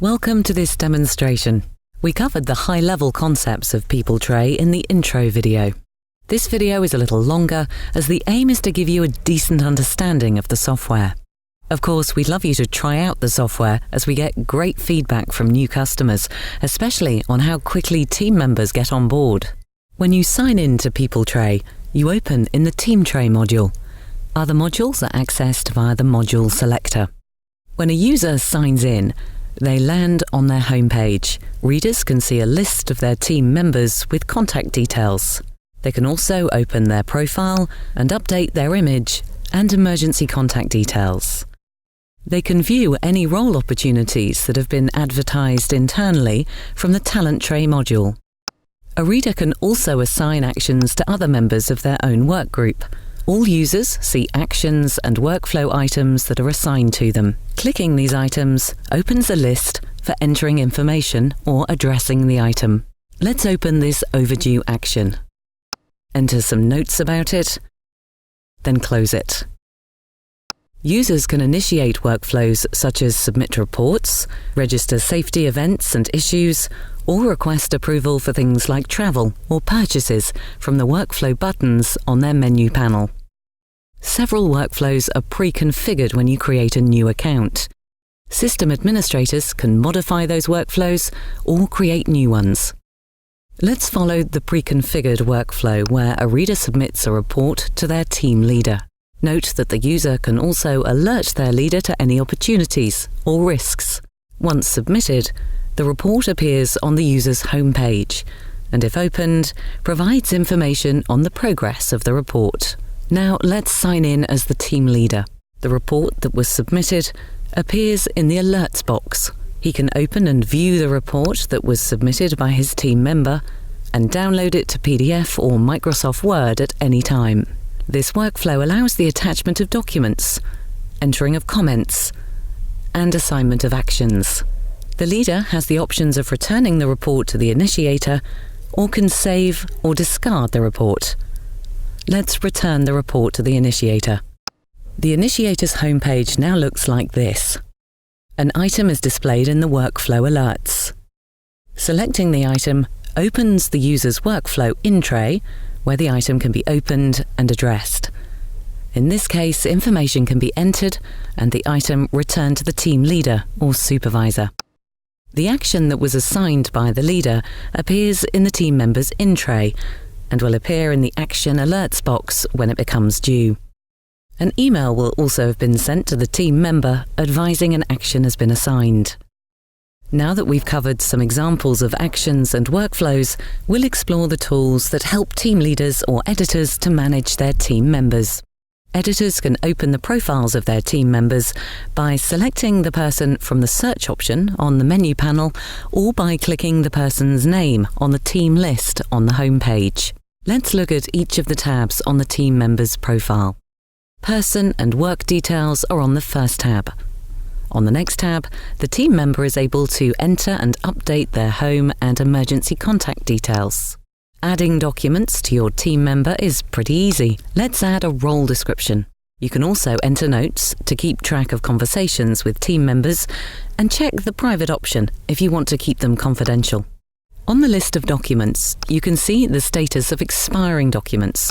Welcome to this demonstration. We covered the high-level concepts of PeopleTray in the intro video. This video is a little longer as the aim is to give you a decent understanding of the software. Of course, we'd love you to try out the software as we get great feedback from new customers, especially on how quickly team members get on board. When you sign in to PeopleTray, you open in the TeamTray module. Other modules are accessed via the module selector. When a user signs in, they land on their homepage. Readers can see a list of their team members with contact details. They can also open their profile and update their image and emergency contact details. They can view any role opportunities that have been advertised internally from the TalentTray module. A reader can also assign actions to other members of their own work group. All users see actions and workflow items that are assigned to them. Clicking these items opens a list for entering information or addressing the item. Let's open this overdue action. Enter some notes about it, then close it. Users can initiate workflows such as submit reports, register safety events and issues, or request approval for things like travel or purchases from the workflow buttons on their menu panel. Several workflows are pre-configured when you create a new account. System administrators can modify those workflows or create new ones. Let's follow the pre-configured workflow where a reader submits a report to their team leader. Note that the user can also alert their leader to any opportunities or risks. Once submitted, the report appears on the user's homepage and, if opened, provides information on the progress of the report. Now let's sign in as the team leader. The report that was submitted appears in the alerts box. He can open and view the report that was submitted by his team member and download it to PDF or Microsoft Word at any time. This workflow allows the attachment of documents, entering of comments, and assignment of actions. The leader has the options of returning the report to the initiator or can save or discard the report. Let's return the report to the initiator. The initiator's homepage now looks like this. An item is displayed in the workflow alerts. Selecting the item opens the user's workflow in tray, where the item can be opened and addressed. In this case, information can be entered and the item returned to the team leader or supervisor. The action that was assigned by the leader appears in the team member's in tray and will appear in the action alerts box when it becomes due. An email will also have been sent to the team member advising an action has been assigned. Now that we've covered some examples of actions and workflows, we'll explore the tools that help team leaders or editors to manage their team members. Editors can open the profiles of their team members by selecting the person from the search option on the menu panel or by clicking the person's name on the team list on the home page. Let's look at each of the tabs on the team member's profile. Person and work details are on the first tab. On the next tab, the team member is able to enter and update their home and emergency contact details. Adding documents to your team member is pretty easy. Let's add a role description. You can also enter notes to keep track of conversations with team members and check the private option if you want to keep them confidential. On the list of documents, you can see the status of expiring documents.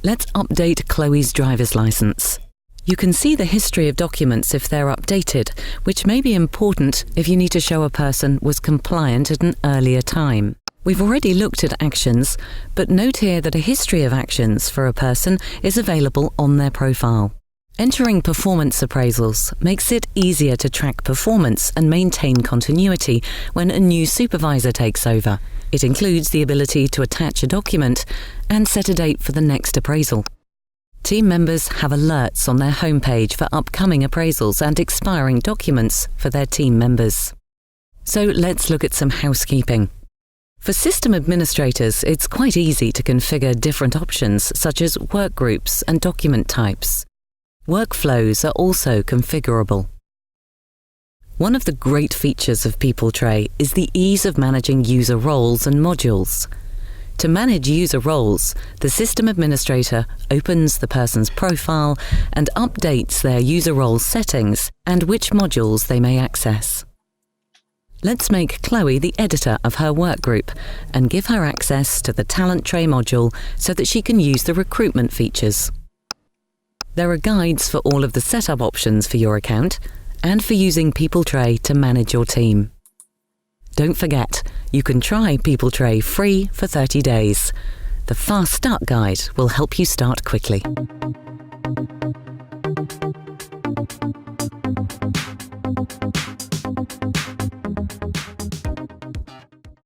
Let's update Chloe's driver's license. You can see the history of documents if they're updated, which may be important if you need to show a person was compliant at an earlier time. We've already looked at actions, but note here that a history of actions for a person is available on their profile. Entering performance appraisals makes it easier to track performance and maintain continuity when a new supervisor takes over. It includes the ability to attach a document and set a date for the next appraisal. Team members have alerts on their homepage for upcoming appraisals and expiring documents for their team members. So let's look at some housekeeping. For system administrators, it's quite easy to configure different options such as work groups and document types. Workflows are also configurable. One of the great features of PeopleTray is the ease of managing user roles and modules. To manage user roles, the system administrator opens the person's profile and updates their user role settings and which modules they may access. Let's make Chloe the editor of her workgroup and give her access to the TalentTray module so that she can use the recruitment features. There are guides for all of the setup options for your account and for using PeopleTray to manage your team. Don't forget, you can try PeopleTray free for 30 days. The Fast Start Guide will help you start quickly.